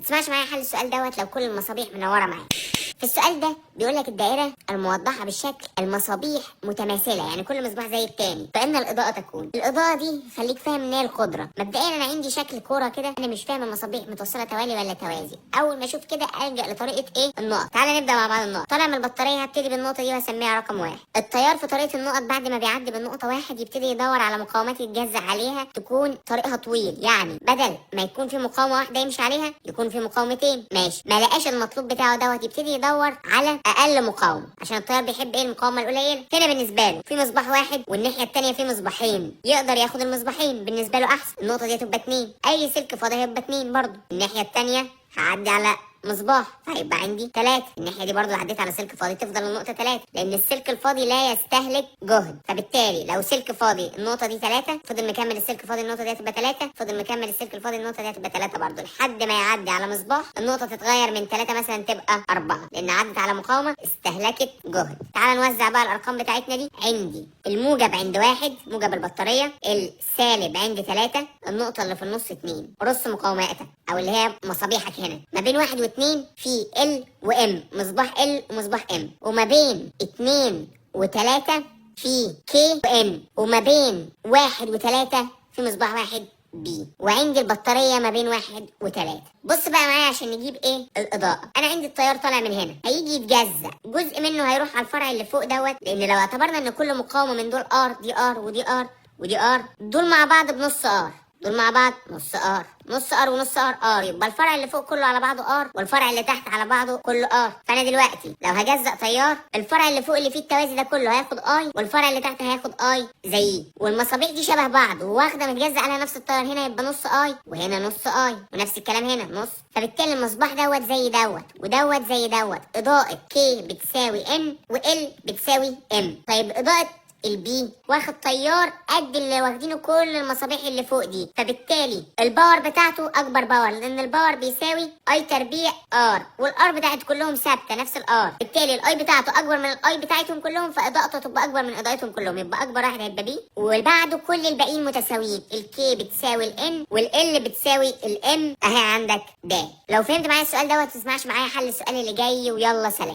تسمعش معايا حل السؤال دوت لو كل المصابيح منوره معاك. في السؤال ده بيقول لك الدائره الموضحه بالشكل المصابيح متماثله، يعني كل مصباح زي التاني، فان الاضاءه تكون. الاضاءه دي خليك فاهم ان هي القدره. مبدئيا انا عندي شكل كوره كده، انا مش فاهم المصابيح متوصله توالي ولا توازي. اول ما اشوف كده الجا لطريقه ايه؟ النقط. تعالى نبدا مع بعض. النقط طالع من البطاريه هبتدي بالنقطه دي واسميها رقم 1. التيار في طريقه النقط بعد ما بيعدي بالنقطه 1 يبتدي يدور على مقاومات يتجزأ عليها تكون طريقها طويل، يعني بدل ما يكون في مقاومه واحده يمشي عليها يكون في مقاومتين. ماشي، ما لقاش المطلوب بتاعه دوت يبتدي يدور على اقل مقاومه، عشان التيار بيحب ايه؟ المقاومه القليله. هنا بالنسبه له في مصباح واحد والناحيه الثانيه في مصباحين، يقدر ياخد المصباحين، بالنسبه له احسن. النقطه دي تبقى 2، اي سلك فاضي هيبقى 2 برضه. الناحيه الثانيه هعدي على مصباح فهيبقى عندي 3. الناحيه دي برضو عديت على سلك فاضي تفضل النقطه 3، لان السلك الفاضي لا يستهلك جهد. فبالتالي لو سلك فاضي النقطه دي 3 فضل مكمل السلك فاضي النقطه دي هتبقى 3، فضل مكمل السلك الفاضي النقطه دي هتبقى 3 برضو، لحد ما يعدي على مصباح النقطه تتغير من 3 مثلا تبقى 4، لان عدت على مقاومه استهلكت جهد. تعال نوزع بقى الارقام بتاعتنا دي. عندي الموجب عند 1 موجب البطاريه، السالب عند 3، النقطه اللي في النص 2. رص مقاوماتك او اللي هي مصابيحك هنا ما بين 1 و2 في ال وام، مصباح ال ومصباح ام، وما بين 2 و3 في كي وام، وما بين 1 و3 في مصباح 1 بي، وعندي البطارية ما بين 1 و3. بص بقى معايا عشان نجيب ايه؟ الإضاءة. أنا عندي التيار طالع من هنا هيجي يتجزأ، جزء منه هيروح على الفرع اللي فوق دوت، لأن لو اعتبرنا إن كل مقاومة من دول ار، دي ار ودي ار ودي ار، دول مع بعض بنص ار، دول مع بعض نص ار، نص ار ونص ار يبقى الفرع اللي فوق كله على بعضه ار والفرع اللي تحت على بعضه كله ار. فانا دلوقتي لو هجزأ تيار، الفرع اللي فوق اللي فيه التوازي ده كله هياخد اي، والفرع اللي تحت هياخد اي زيه، والمصابيح دي شبه بعض وواخده متجزأ على نفس التيار. هنا يبقى نص اي وهنا نص اي، ونفس الكلام هنا نص. فبالتالي المصباح دوت زي دوت ودوت زي دوت، اضاءه كي بتساوي ان وال بتساوي ام. طيب اضاءه البي واخد تيار قد اللي واخدينه كل المصابيح اللي فوق دي، فبالتالي الباور بتاعته اكبر باور، لان الباور بيساوي اي تربيع ار، والار بتاعت كلهم ثابته نفس الار. بالتالي الاي بتاعته اكبر من الاي بتاعتهم كلهم، فاضاءته تبقى اكبر من اضاءتهم كلهم، يبقى اكبر واحد هيبقى بي، وبعده كل الباقيين متساويين. الكي بتساوي الان والال بتساوي الام. اهي عندك ده. لو فهمت معايا السؤال دوت ما تسمعش معايا حل السؤال اللي جاي، ويلا سلام.